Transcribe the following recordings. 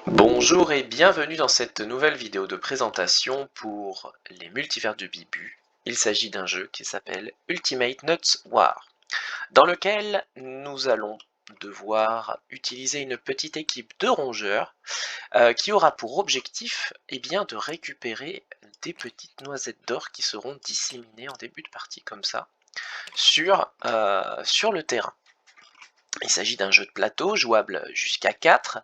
Bonjour et bienvenue dans cette nouvelle vidéo de présentation pour les multivers de Bibu. Il s'agit d'un jeu qui s'appelle Ultimate Nuts War, dans lequel nous allons devoir utiliser une petite équipe de rongeurs qui aura pour objectif de récupérer des petites noisettes d'or qui seront disséminées en début de partie comme ça sur le terrain. Il s'agit d'un jeu de plateau jouable jusqu'à 4.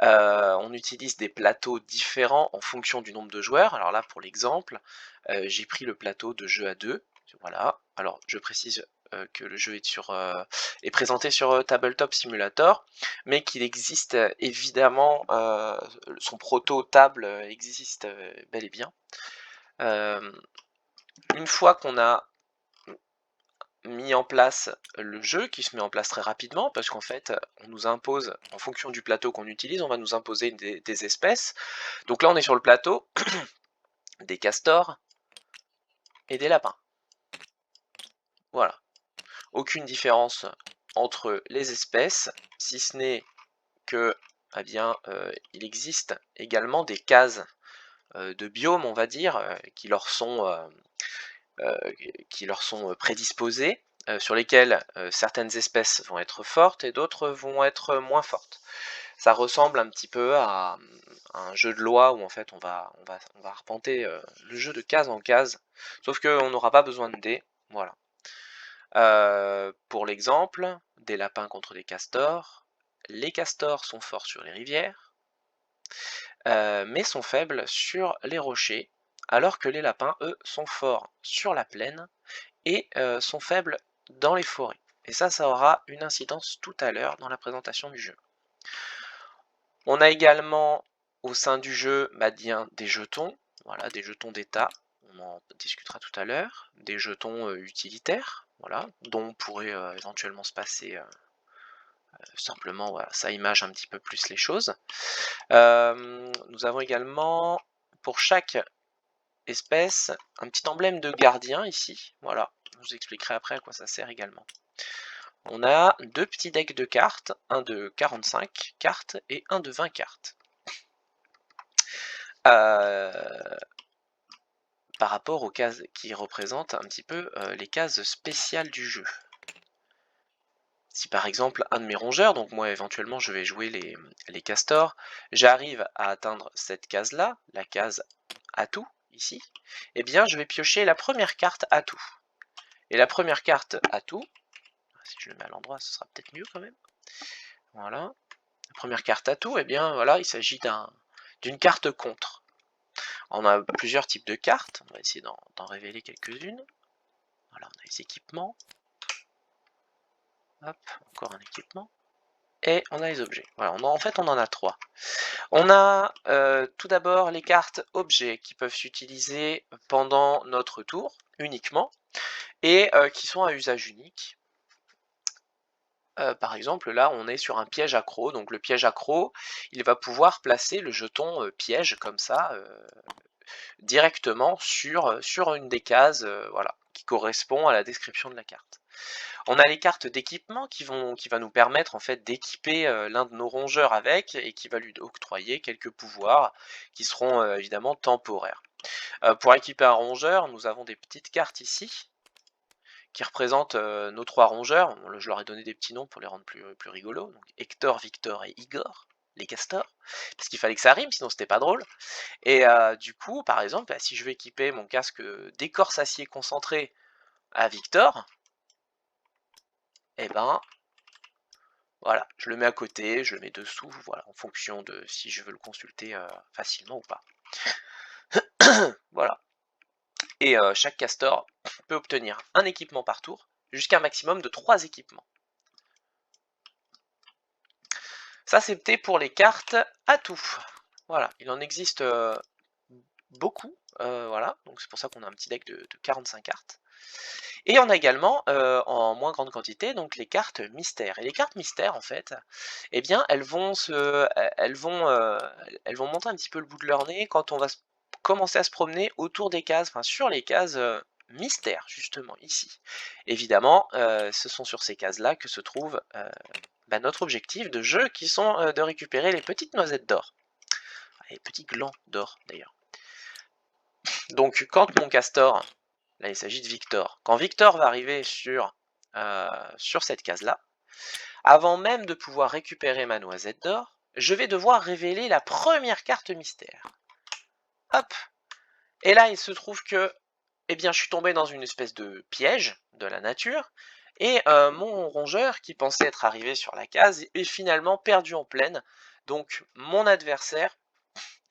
On utilise des plateaux différents en fonction du nombre de joueurs. Alors là, pour l'exemple, j'ai pris le plateau de jeu à 2. Voilà. Alors, je précise que le jeu est présenté sur Tabletop Simulator, mais qu'il existe évidemment, son proto-table existe bel et bien. Une fois qu'on a mis en place le jeu, qui se met en place très rapidement, parce qu'en fait, on nous impose, en fonction du plateau qu'on utilise, on va nous imposer des espèces. Donc là, on est sur le plateau des castors et des lapins. Voilà. Aucune différence entre les espèces, si ce n'est que, il existe également des cases de biomes, on va dire, qui leur sont prédisposées, sur lesquelles certaines espèces vont être fortes et d'autres vont être moins fortes. Ça ressemble un petit peu à un jeu de loi où en fait on va arpenter le jeu de case en case, sauf qu'on n'aura pas besoin de dés, voilà. Pour l'exemple, des lapins contre des castors, les castors sont forts sur les rivières, mais sont faibles sur les rochers, alors que les lapins, eux, sont forts sur la plaine et sont faibles dans les forêts. Et ça aura une incidence tout à l'heure dans la présentation du jeu. On a également au sein du jeu des jetons, voilà, des jetons d'état, on en discutera tout à l'heure, des jetons utilitaires, voilà, dont on pourrait éventuellement se passer simplement, voilà, ça image un petit peu plus les choses. Nous avons également pour chaque espèce un petit emblème de gardien ici, voilà, je vous expliquerai après à quoi ça sert également. On a deux petits decks de cartes, un de 45 cartes et un de 20 cartes. Par rapport aux cases qui représentent un petit peu les cases spéciales du jeu. Si par exemple un de mes rongeurs, donc moi éventuellement je vais jouer les castors, j'arrive à atteindre cette case là, la case atout ici, eh bien je vais piocher la première carte atout. Et la première carte atout, si je le mets à l'endroit ce sera peut-être mieux quand même, voilà, la première carte atout, eh bien voilà, il s'agit d'une carte contre. On a plusieurs types de cartes, on va essayer d'en révéler quelques-unes. Voilà, on a les équipements. Hop, encore un équipement. Et on a les objets. Voilà, en fait on en a trois. On a tout d'abord les cartes objets qui peuvent s'utiliser pendant notre tour uniquement et qui sont à usage unique. Par exemple là on est sur un piège accro, donc le piège accro il va pouvoir placer le jeton piège comme ça directement sur une des cases voilà, qui correspond à la description de la carte. On a les cartes d'équipement qui va nous permettre en fait d'équiper l'un de nos rongeurs avec et qui va lui octroyer quelques pouvoirs qui seront évidemment temporaires. Pour équiper un rongeur, nous avons des petites cartes ici qui représentent nos trois rongeurs. Je leur ai donné des petits noms pour les rendre plus rigolos. Donc Hector, Victor et Igor, les castors, parce qu'il fallait que ça rime, sinon c'était pas drôle. Et du coup, par exemple, si je veux équiper mon casque d'écorce acier concentré à Victor, et ben voilà, je le mets à côté, je le mets dessous, voilà, en fonction de si je veux le consulter facilement ou pas. Voilà. Et chaque castor peut obtenir un équipement par tour, jusqu'à un maximum de 3 équipements. Ça c'était pour les cartes atout. Voilà, il en existe beaucoup, voilà, donc c'est pour ça qu'on a un petit deck de 45 cartes. Et on a également, en moins grande quantité, donc les cartes mystères. Et les cartes mystères, en fait, eh bien, elles vont montrer un petit peu le bout de leur nez quand on va commencer à se promener autour des cases, enfin sur les cases mystères, justement, ici. Évidemment, ce sont sur ces cases-là que se trouve notre objectif de jeu, qui sont de récupérer les petites noisettes d'or. des petits glands d'or d'ailleurs. Donc quand mon castor, là il s'agit de Victor, quand Victor va arriver sur cette case-là, avant même de pouvoir récupérer ma noisette d'or, je vais devoir révéler la première carte mystère. Hop! Et là, il se trouve que, eh bien, je suis tombé dans une espèce de piège de la nature, et mon rongeur, qui pensait être arrivé sur la case, est finalement perdu en plaine. Donc, mon adversaire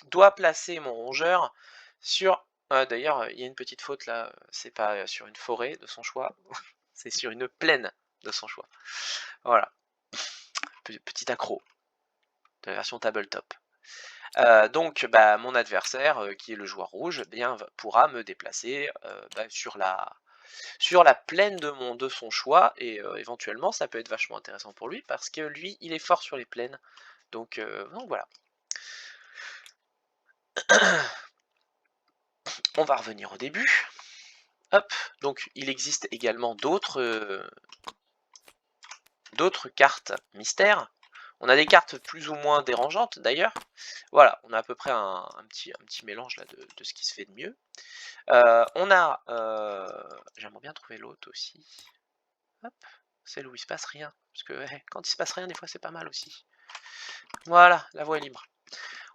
doit placer mon rongeur sur... D'ailleurs, il y a une petite faute là, c'est pas sur une forêt de son choix, c'est sur une plaine de son choix. Voilà. Petit accro de la version tabletop. Donc bah, mon adversaire, qui est le joueur rouge, eh bien, pourra me déplacer bah, sur la plaine de son choix, et éventuellement ça peut être vachement intéressant pour lui, parce que lui il est fort sur les plaines. Donc voilà. On va revenir au début. Hop, donc il existe également d'autres cartes mystères. On a des cartes plus ou moins dérangeantes d'ailleurs. Voilà, on a à peu près un petit mélange là de ce qui se fait de mieux. On a... j'aimerais bien trouver l'autre aussi. Hop, celle où il se passe rien. Parce que quand il se passe rien, des fois c'est pas mal aussi. Voilà, la voie est libre.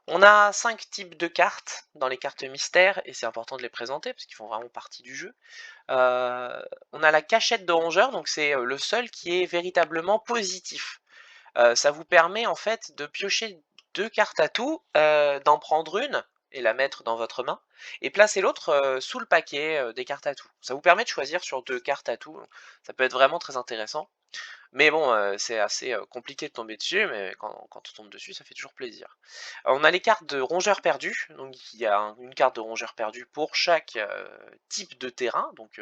On a 5 types de cartes dans les cartes mystères, et c'est important de les présenter parce qu'ils font vraiment partie du jeu. On a la cachette de rongeur, donc c'est le seul qui est véritablement positif. Ça vous permet en fait de piocher 2 cartes atouts, d'en prendre une et la mettre dans votre main, et placer l'autre sous le paquet des cartes atouts. Ça vous permet de choisir sur 2 cartes atouts, ça peut être vraiment très intéressant. Mais bon, c'est assez compliqué de tomber dessus, mais quand on tombe dessus, ça fait toujours plaisir. On a les cartes de rongeurs perdus, donc il y a une carte de rongeur perdu pour chaque type de terrain, donc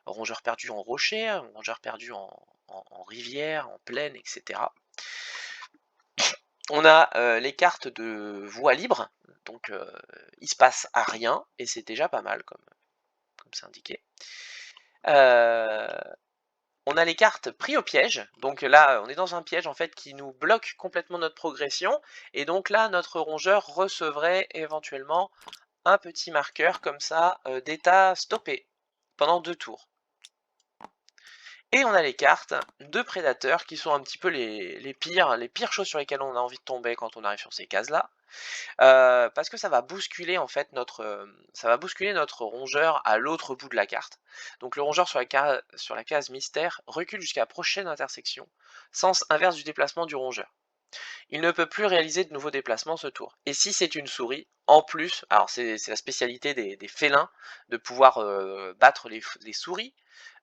rongeur perdu en rocher, rongeur perdu en rivière, en plaine, etc. On a les cartes de voie libre, donc il se passe à rien, et c'est déjà pas mal comme c'est indiqué. On a les cartes pris au piège, donc là on est dans un piège en fait qui nous bloque complètement notre progression, et donc là notre rongeur recevrait éventuellement un petit marqueur comme ça d'état stoppé pendant 2 tours. Et on a les cartes de prédateurs qui sont un petit peu les pires choses sur lesquelles on a envie de tomber quand on arrive sur ces cases-là. Parce que ça va bousculer en fait notre rongeur à l'autre bout de la carte. Donc le rongeur sur la case mystère recule jusqu'à la prochaine intersection, sens inverse du déplacement du rongeur. Il ne peut plus réaliser de nouveaux déplacements ce tour. Et si c'est une souris, en plus, alors c'est la spécialité des félins de pouvoir battre les souris,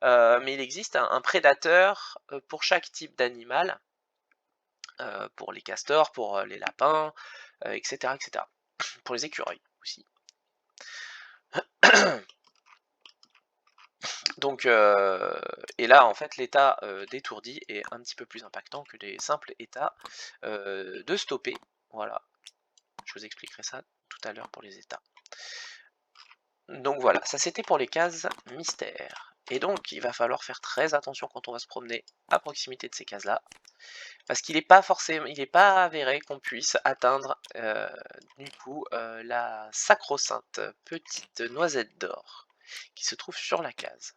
mais il existe un prédateur pour chaque type d'animal, pour les castors, pour les lapins, etc., etc. Pour les écureuils aussi. Donc, et là, en fait, l'état d'étourdi est un petit peu plus impactant que les simples états de stoppé. Voilà, je vous expliquerai ça tout à l'heure pour les états. Donc voilà, ça c'était pour les cases mystères. Et donc, il va falloir faire très attention quand on va se promener à proximité de ces cases-là, parce qu'il n'est pas forcément, il n'est pas avéré qu'on puisse atteindre du coup la sacro-sainte petite noisette d'or qui se trouve sur la case.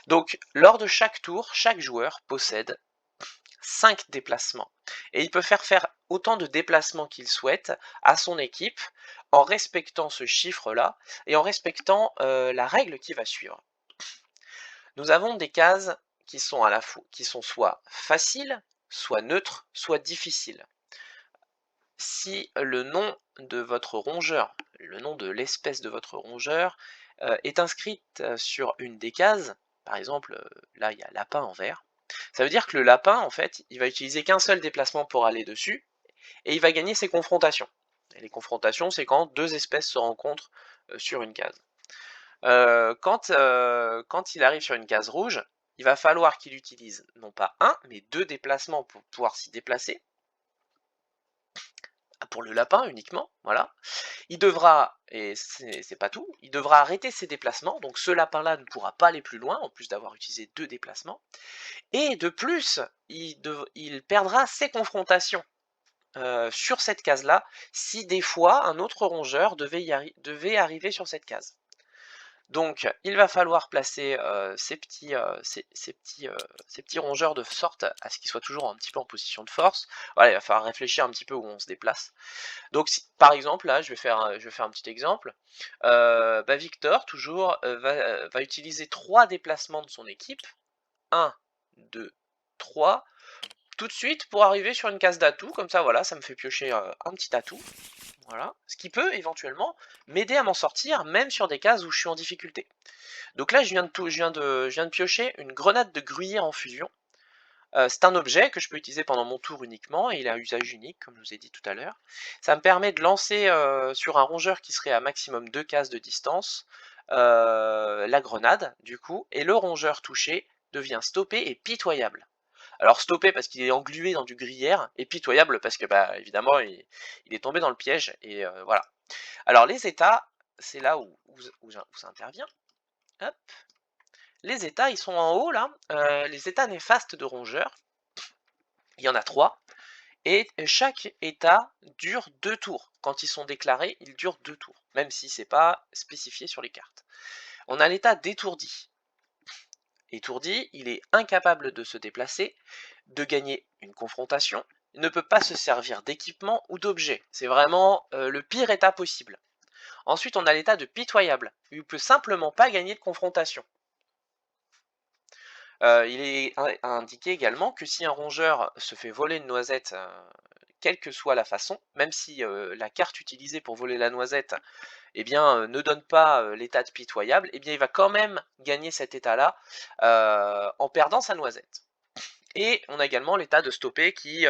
Donc, lors de chaque tour, chaque joueur possède 5 déplacements. Et il peut faire autant de déplacements qu'il souhaite à son équipe, en respectant ce chiffre-là, et en respectant la règle qui va suivre. Nous avons des cases qui sont à la fois, qui sont soit faciles, soit neutres, soit difficiles. Si le nom de votre rongeur, le nom de l'espèce de votre rongeur, est inscrite sur une des cases, par exemple, là il y a lapin en vert, ça veut dire que le lapin, en fait, il va utiliser qu'un seul déplacement pour aller dessus, et il va gagner ses confrontations. Et les confrontations, c'est quand 2 espèces se rencontrent sur une case. Quand il arrive sur une case rouge, il va falloir qu'il utilise non pas un, mais 2 déplacements pour pouvoir s'y déplacer. Pour le lapin uniquement, voilà. Il devra, et c'est pas tout, il devra arrêter ses déplacements, donc ce lapin-là ne pourra pas aller plus loin, en plus d'avoir utilisé 2 déplacements. Et de plus, il perdra ses confrontations. sur cette case-là, si des fois un autre rongeur devait arriver sur cette case. Donc il va falloir placer ces petits rongeurs de sorte à ce qu'ils soient toujours un petit peu en position de force. Voilà, il va falloir réfléchir un petit peu où on se déplace. Donc si, par exemple, là je vais faire un petit exemple. Victor toujours va utiliser 3 déplacements de son équipe. 1, 2, 3, tout de suite pour arriver sur une case d'atout, comme ça voilà, ça me fait piocher un petit atout. Voilà, ce qui peut éventuellement m'aider à m'en sortir, même sur des cases où je suis en difficulté. Donc là, je viens de piocher une grenade de gruyère en fusion. C'est un objet que je peux utiliser pendant mon tour uniquement, et il a un usage unique, comme je vous ai dit tout à l'heure. Ça me permet de lancer sur un rongeur qui serait à maximum 2 cases de distance, la grenade, du coup, et le rongeur touché devient stoppé et pitoyable. Alors stoppé parce qu'il est englué dans du gruyère, et pitoyable parce que, bah, évidemment, il est tombé dans le piège, et voilà. Alors les états, c'est là où ça intervient. Hop. Les états, ils sont en haut là, les états néfastes de rongeurs. Il y en a 3, et chaque état dure 2 tours. Quand ils sont déclarés, ils durent 2 tours, même si c'est pas spécifié sur les cartes. On a l'état d'étourdi. Étourdi, il est incapable de se déplacer, de gagner une confrontation, il ne peut pas se servir d'équipement ou d'objet. C'est vraiment le pire état possible. Ensuite, on a l'état de pitoyable. Il ne peut simplement pas gagner de confrontation. Il est indiqué également que si un rongeur se fait voler une noisette, quelle que soit la façon, même si la carte utilisée pour voler la noisette ne donne pas l'état de pitoyable, il va quand même gagner cet état-là en perdant sa noisette. Et on a également l'état de stopper qui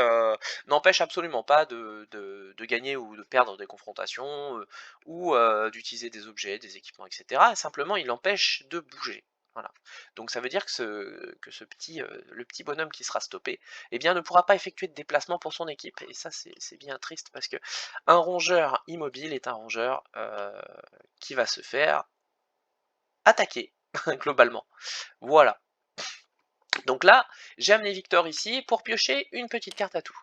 n'empêche absolument pas de gagner ou de perdre des confrontations, ou d'utiliser des objets, des équipements, etc. Simplement, il empêche de bouger. Voilà. Donc ça veut dire que le petit bonhomme qui sera stoppé, ne pourra pas effectuer de déplacement pour son équipe. Et ça, c'est bien triste, parce que un rongeur immobile est un rongeur qui va se faire attaquer, globalement. Voilà. Donc là, j'ai amené Victor ici pour piocher une petite carte atout.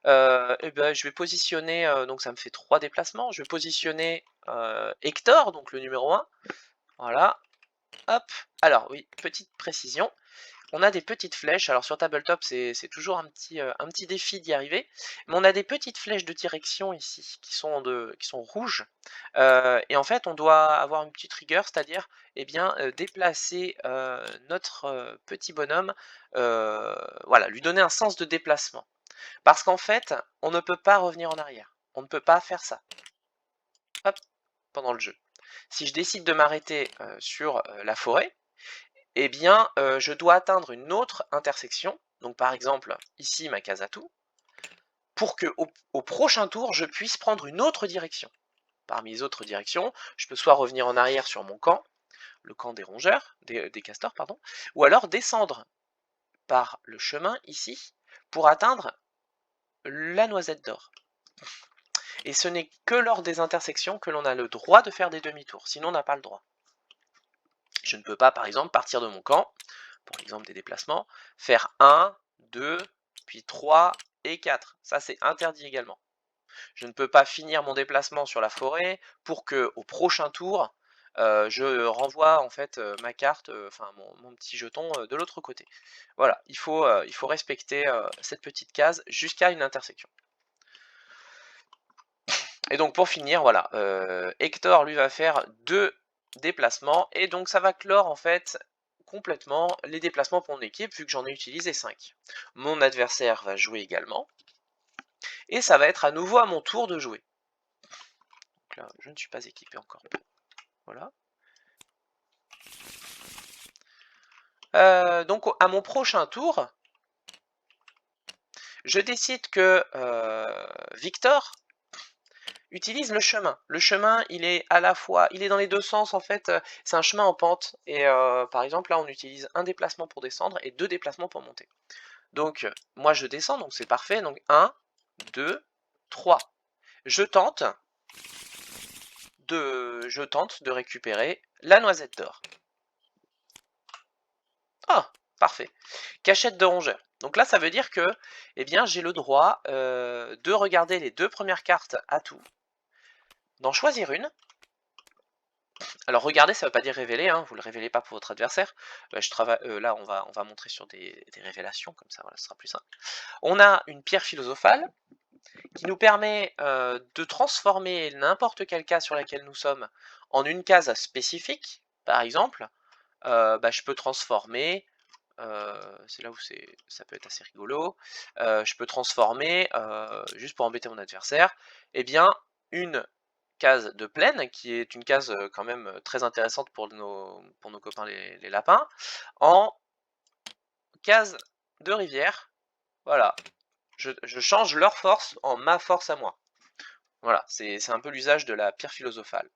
Je vais positionner, donc ça me fait 3 déplacements, je vais positionner Hector, donc le numéro 1. Voilà, hop. Alors oui, petite précision, on a des petites flèches. Alors sur Tabletop, c'est toujours un petit défi d'y arriver, mais on a des petites flèches de direction ici qui sont rouges, et en fait on doit avoir une petite rigueur, c'est-à-dire déplacer notre petit bonhomme, voilà, lui donner un sens de déplacement. Parce qu'en fait, on ne peut pas revenir en arrière, on ne peut pas faire ça, hop, pendant le jeu. Si je décide de m'arrêter sur la forêt, je dois atteindre une autre intersection, donc par exemple ici ma case atout, pour que au prochain tour je puisse prendre une autre direction. Parmi les autres directions, je peux soit revenir en arrière sur mon camp, le camp des rongeurs, des castors, pardon, ou alors descendre par le chemin ici pour atteindre la noisette d'or. Et ce n'est que lors des intersections que l'on a le droit de faire des demi-tours, sinon on n'a pas le droit. Je ne peux pas, par exemple, partir de mon camp, pour l'exemple des déplacements, faire 1, 2, puis 3 et 4. Ça, c'est interdit également. Je ne peux pas finir mon déplacement sur la forêt pour que au prochain tour, je renvoie en fait ma carte, mon petit jeton de l'autre côté. Voilà, il faut respecter cette petite case jusqu'à une intersection. Et donc pour finir, voilà, Hector lui va faire 2 déplacements, et donc ça va clore en fait complètement les déplacements pour mon équipe, vu que j'en ai utilisé 5. Mon adversaire va jouer également, et ça va être à nouveau à mon tour de jouer. Donc là, je ne suis pas équipé encore. Voilà. Donc à mon prochain tour, je décide que Victor utilise le chemin. Le chemin, il est dans les deux sens en fait, c'est un chemin en pente, et par exemple là on utilise un déplacement pour descendre et 2 déplacements pour monter. Donc moi je descends, donc c'est parfait, donc 1, 2, 3. Je tente de récupérer la noisette d'or. Ah, parfait. Cachette de rongeur. Donc là, ça veut dire que, eh bien, j'ai le droit de regarder les 2 premières cartes atouts, d'en choisir une. Alors regarder, ça veut pas dire révéler, hein, vous le révélez pas pour votre adversaire. Là, on va montrer sur des révélations, comme ça, voilà, ce sera plus simple. On a une pierre philosophale qui nous permet de transformer n'importe quelle case sur laquelle nous sommes en une case spécifique. Par exemple, je peux transformer, c'est là où ça peut être assez rigolo, je peux transformer, juste pour embêter mon adversaire, eh bien, une case de plaine, qui est une case quand même très intéressante pour nos copains les lapins, en case de rivière. Voilà, je change leur force en ma force à moi. Voilà, c'est un peu l'usage de la pierre philosophale.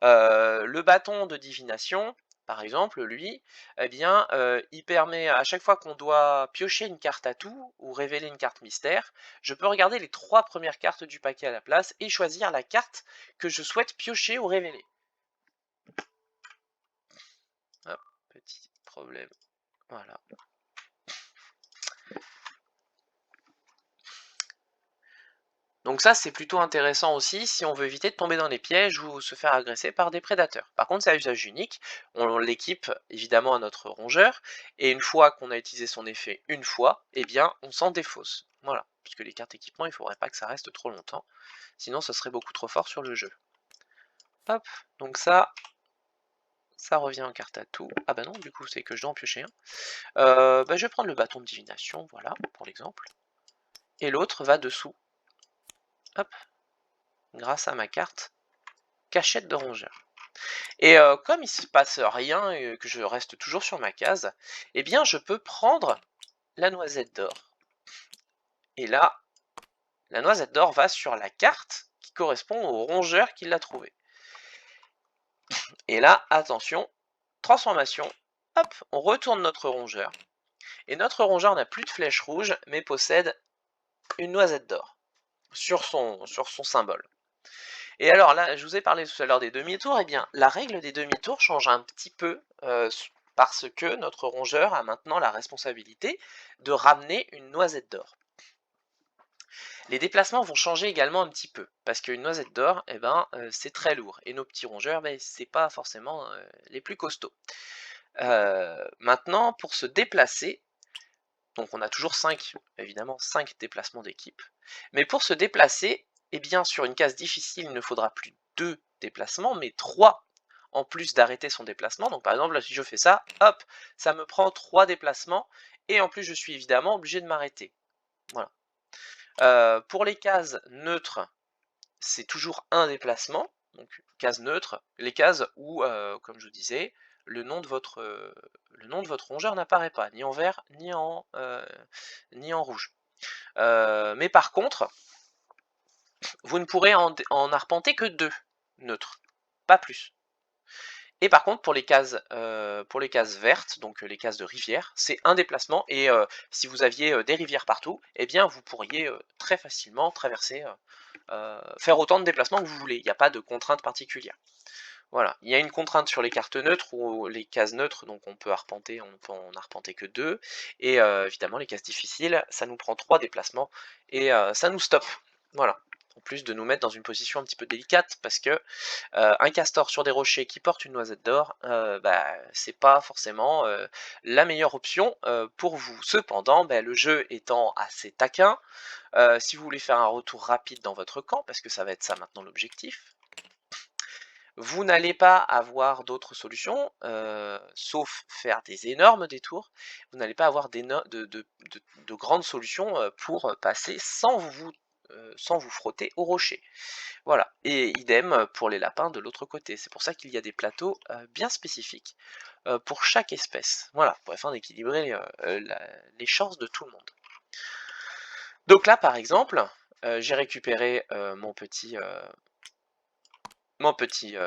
Le bâton de divination, par exemple, lui, eh bien, il permet à chaque fois qu'on doit piocher une carte atout ou révéler une carte mystère, je peux regarder les 3 premières cartes du paquet à la place et choisir la carte que je souhaite piocher ou révéler. Hop, petit problème, voilà. Donc ça, c'est plutôt intéressant aussi si on veut éviter de tomber dans les pièges ou se faire agresser par des prédateurs. Par contre, c'est à usage unique, on l'équipe évidemment à notre rongeur, et une fois qu'on a utilisé son effet une fois, eh bien, on s'en défausse. Voilà, puisque les cartes équipement, il ne faudrait pas que ça reste trop longtemps, sinon ça serait beaucoup trop fort sur le jeu. Hop, donc ça revient en carte atout. Ah bah non, du coup, c'est que je dois en piocher un. Je vais prendre le bâton de divination, voilà, pour l'exemple. Et l'autre va dessous. Hop, grâce à ma carte cachette de rongeur. Et comme il se passe rien et que je reste toujours sur ma case, eh bien je peux prendre la noisette d'or. Et là, la noisette d'or va sur la carte qui correspond au rongeur qui l'a trouvée. Et là, attention, transformation, hop, on retourne notre rongeur. Et notre rongeur n'a plus de flèche rouge, mais possède une noisette d'or sur son symbole. Et alors là, je vous ai parlé tout à l'heure des demi-tours, et bien la règle des demi-tours change un petit peu parce que notre rongeur a maintenant la responsabilité de ramener une noisette d'or. Les déplacements vont changer également un petit peu, parce qu'une noisette d'or, eh ben, c'est très lourd, et nos petits rongeurs, c'est pas forcément les plus costauds. Maintenant, pour se déplacer, donc on a toujours 5, évidemment 5 déplacements d'équipe, mais pour se déplacer, eh bien sur une case difficile, il ne faudra plus 2 déplacements, mais 3 en plus d'arrêter son déplacement. Donc par exemple, là, si je fais ça, hop, ça me prend 3 déplacements, et en plus je suis évidemment obligé de m'arrêter. Voilà. Pour les cases neutres, c'est toujours un déplacement, donc case neutre, les cases où, comme je vous disais, le nom de votre rongeur n'apparaît pas, ni en vert, ni en rouge. Mais par contre, vous ne pourrez en arpenter que 2 neutres, pas plus. Et par contre, pour les cases vertes, donc les cases de rivière, c'est un déplacement, et si vous aviez des rivières partout, eh bien vous pourriez très facilement traverser, faire autant de déplacements que vous voulez. Il n'y a pas de contrainte particulière. Voilà, il y a une contrainte sur les cartes neutres ou les cases neutres, donc on peut en arpenter que 2, et évidemment les cases difficiles, ça nous prend 3 déplacements, et ça nous stoppe. Voilà. En plus de nous mettre dans une position un petit peu délicate, parce que un castor sur des rochers qui porte une noisette d'or, c'est pas forcément la meilleure option pour vous. Cependant, le jeu étant assez taquin, si vous voulez faire un retour rapide dans votre camp, parce que ça va être ça maintenant l'objectif, vous n'allez pas avoir d'autres solutions, sauf faire des énormes détours, vous n'allez pas avoir de grandes solutions pour passer sans vous frotter au rocher. Voilà, et idem pour les lapins de l'autre côté. C'est pour ça qu'il y a des plateaux bien spécifiques pour chaque espèce. Voilà, afin d'équilibrer les chances de tout le monde. Donc là, par exemple, j'ai récupéré mon petit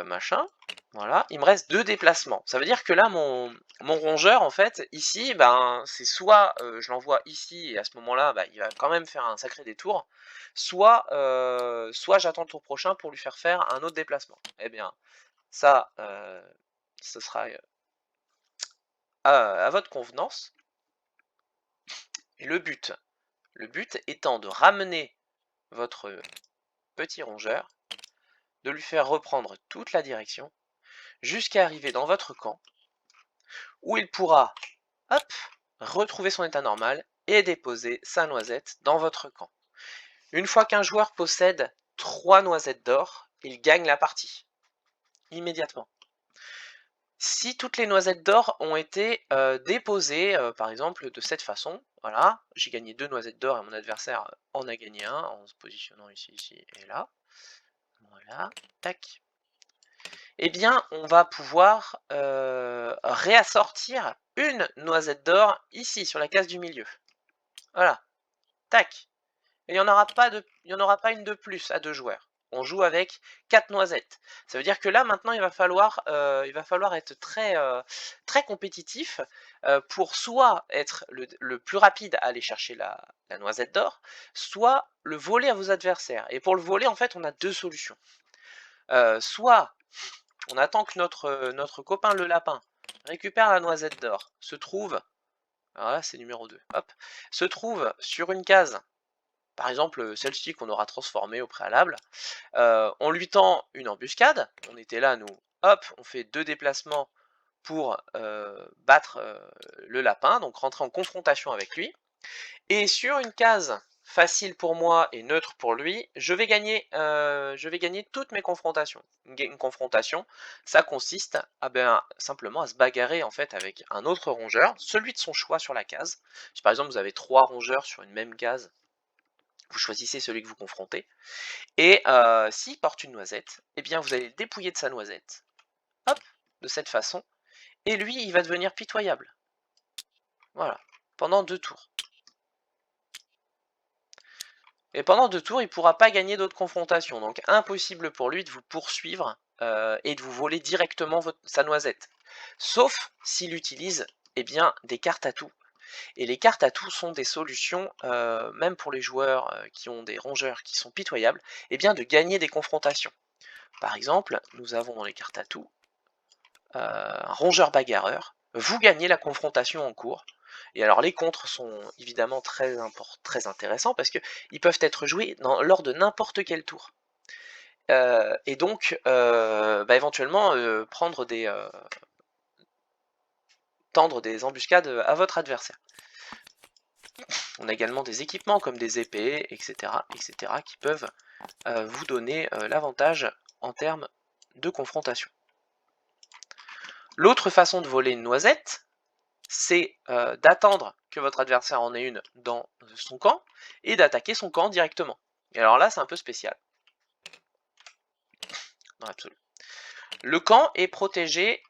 machin, voilà, il me reste 2 déplacements. Ça veut dire que là, mon rongeur, en fait, ici, c'est soit je l'envoie ici, et à ce moment-là, il va quand même faire un sacré détour, soit j'attends le tour prochain pour lui faire un autre déplacement. Eh bien, ça, ce sera à votre convenance. Et le but étant de ramener votre petit rongeur, de lui faire reprendre toute la direction, jusqu'à arriver dans votre camp, où il pourra, hop, retrouver son état normal et déposer sa noisette dans votre camp. Une fois qu'un joueur possède 3 noisettes d'or, il gagne la partie, immédiatement. Si toutes les noisettes d'or ont été déposées, par exemple, de cette façon, voilà, j'ai gagné 2 noisettes d'or et mon adversaire en a gagné 1, en se positionnant ici, ici et là. Voilà, tac. Eh bien, on va pouvoir réassortir une noisette d'or ici, sur la case du milieu. Voilà, tac. Et il n'y en aura pas une de plus à 2 joueurs. On joue avec 4 noisettes. Ça veut dire que là, maintenant, il va falloir être très compétitif pour soit être le plus rapide à aller chercher la noisette d'or, soit le voler à vos adversaires. Et pour le voler, en fait, on a 2 solutions. Soit on attend que notre copain le lapin récupère la noisette d'or, se trouve, alors là c'est numéro 2, hop, se trouve sur une case, par exemple celle-ci qu'on aura transformée au préalable, on lui tend une embuscade, on était là nous, hop, on fait 2 déplacements pour battre le lapin, donc rentrer en confrontation avec lui, et sur une case facile pour moi et neutre pour lui, je vais gagner toutes mes confrontations. Une confrontation, ça consiste simplement à se bagarrer en fait avec un autre rongeur, celui de son choix sur la case. Si par exemple vous avez 3 rongeurs sur une même case, vous choisissez celui que vous confrontez, et s'il porte une noisette, eh bien vous allez le dépouiller de sa noisette, hop, de cette façon, et lui il va devenir pitoyable. Voilà, pendant 2 tours. Et pendant 2 tours, il ne pourra pas gagner d'autres confrontations, donc impossible pour lui de vous poursuivre et de vous voler directement sa noisette. Sauf s'il utilise des cartes atouts. Et les cartes atouts sont des solutions, même pour les joueurs qui ont des rongeurs qui sont pitoyables, de gagner des confrontations. Par exemple, nous avons dans les cartes atouts un rongeur bagarreur. Vous gagnez la confrontation en cours. Et alors les contres sont évidemment très intéressants parce qu'ils peuvent être joués lors de n'importe quel tour. Et donc éventuellement tendre des embuscades à votre adversaire. On a également des équipements comme des épées, etc. qui peuvent vous donner l'avantage en termes de confrontation. L'autre façon de voler une noisette, c'est d'attendre que votre adversaire en ait une dans son camp, et d'attaquer son camp directement. Et alors là, c'est un peu spécial. Dans l'absolu. Le camp est protégé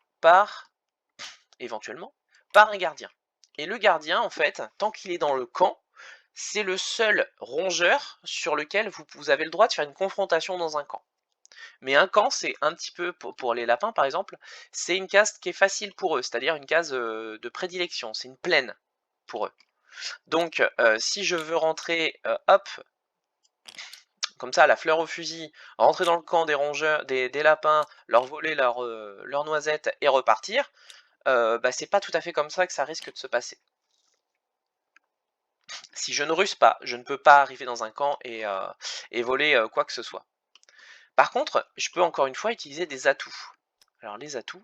éventuellement, par un gardien. Et le gardien, en fait, tant qu'il est dans le camp, c'est le seul rongeur sur lequel vous avez le droit de faire une confrontation dans un camp. Mais un camp, c'est un petit peu, pour les lapins par exemple, c'est une case qui est facile pour eux, c'est-à-dire une case de prédilection, c'est une plaine pour eux. Donc si je veux rentrer, hop, comme ça, la fleur au fusil, rentrer dans le camp des rongeurs, des lapins, leur voler leur noisette et repartir, c'est pas tout à fait comme ça que ça risque de se passer. Si je ne ruse pas, je ne peux pas arriver dans un camp et voler quoi que ce soit. Par contre, je peux encore une fois utiliser des atouts. Alors les atouts,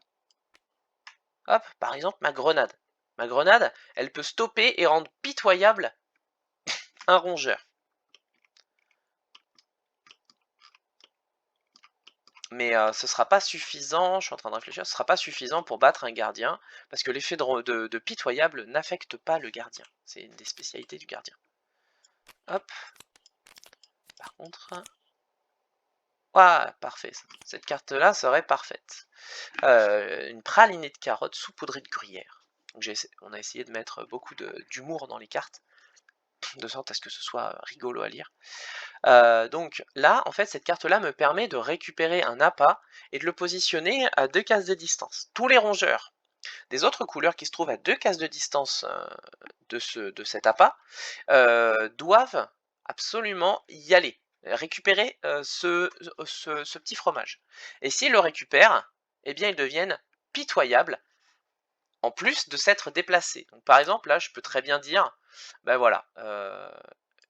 hop, par exemple ma grenade. Ma grenade, elle peut stopper et rendre pitoyable un rongeur. Mais ce sera pas suffisant, je suis en train de réfléchir, ce sera pas suffisant pour battre un gardien, parce que l'effet de pitoyable n'affecte pas le gardien. C'est une des spécialités du gardien. Hop. Par contre... Ah, parfait. Cette carte-là serait parfaite. Une pralinée de carottes saupoudrée de gruyère. Donc on a essayé de mettre beaucoup d'humour dans les cartes, de sorte à ce que ce soit rigolo à lire. Donc là, en fait, cette carte-là me permet de récupérer un appât et de le positionner à 2 cases de distance. Tous les rongeurs des autres couleurs qui se trouvent à 2 cases de distance de cet appât doivent absolument y aller, récupérer ce petit fromage. Et s'ils le récupèrent, eh bien ils deviennent pitoyables, en plus de s'être déplacés. Donc par exemple, là, je peux très bien dire, Ben voilà,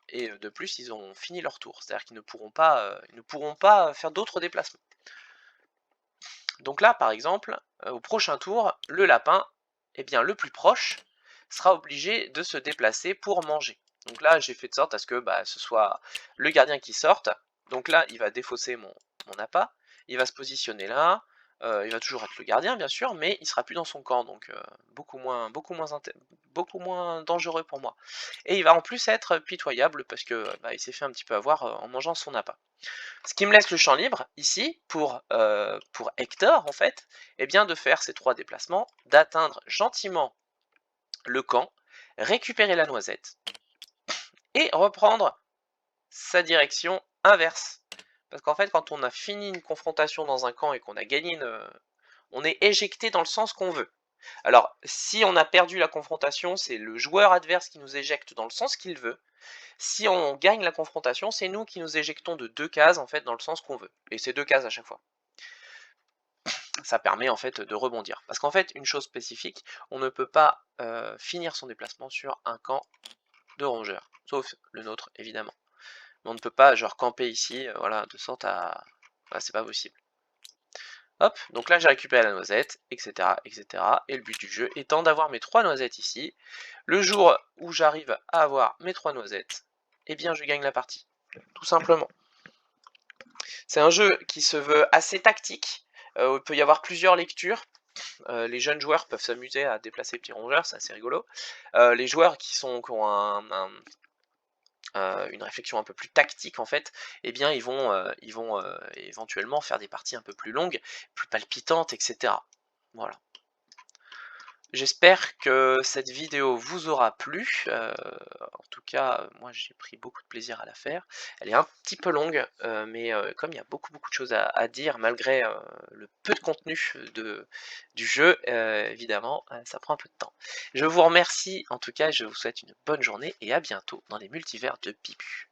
et de plus, ils ont fini leur tour. C'est-à-dire qu'ils ne pourront pas faire d'autres déplacements. Donc là, par exemple, au prochain tour, le lapin, eh bien, le plus proche, sera obligé de se déplacer pour manger. Donc là, j'ai fait de sorte à ce que bah, ce soit le gardien qui sorte. Donc là, il va défausser mon appât, il va se positionner là, il va toujours être le gardien, bien sûr, mais il sera plus dans son camp, donc beaucoup moins dangereux pour moi. Et il va en plus être pitoyable parce que bah, il s'est fait un petit peu avoir en mangeant son appât. Ce qui me laisse le champ libre, ici, pour Hector, en fait, eh bien de faire ces 3 déplacements, d'atteindre gentiment le camp, récupérer la noisette, et reprendre sa direction inverse. Parce qu'en fait, quand on a fini une confrontation dans un camp et qu'on a gagné on est éjecté dans le sens qu'on veut. Alors, si on a perdu la confrontation, c'est le joueur adverse qui nous éjecte dans le sens qu'il veut. Si on gagne la confrontation, c'est nous qui nous éjectons de 2 cases, en fait, dans le sens qu'on veut. Et c'est 2 cases à chaque fois. Ça permet en fait de rebondir. Parce qu'en fait, une chose spécifique, on ne peut pas finir son déplacement sur un camp de rongeurs, sauf le nôtre évidemment. Mais on ne peut pas genre camper ici, voilà, de sorte à... Voilà, c'est pas possible. Hop, donc là j'ai récupéré la noisette, etc., etc. Et le but du jeu étant d'avoir mes 3 noisettes ici. Le jour où j'arrive à avoir mes 3 noisettes, eh bien je gagne la partie, tout simplement. C'est un jeu qui se veut assez tactique, il peut y avoir plusieurs lectures. Les jeunes joueurs peuvent s'amuser à déplacer les petits rongeurs, c'est assez rigolo. Les joueurs qui ont une réflexion un peu plus tactique en fait, eh bien ils vont éventuellement faire des parties un peu plus longues, plus palpitantes, etc. Voilà. J'espère que cette vidéo vous aura plu, en tout cas, moi j'ai pris beaucoup de plaisir à la faire. Elle est un petit peu longue, mais comme il y a beaucoup de choses à dire malgré, le peu de contenu du jeu, évidemment, ça prend un peu de temps. Je vous remercie en tout cas, je vous souhaite une bonne journée et à bientôt dans les multivers de Pipu.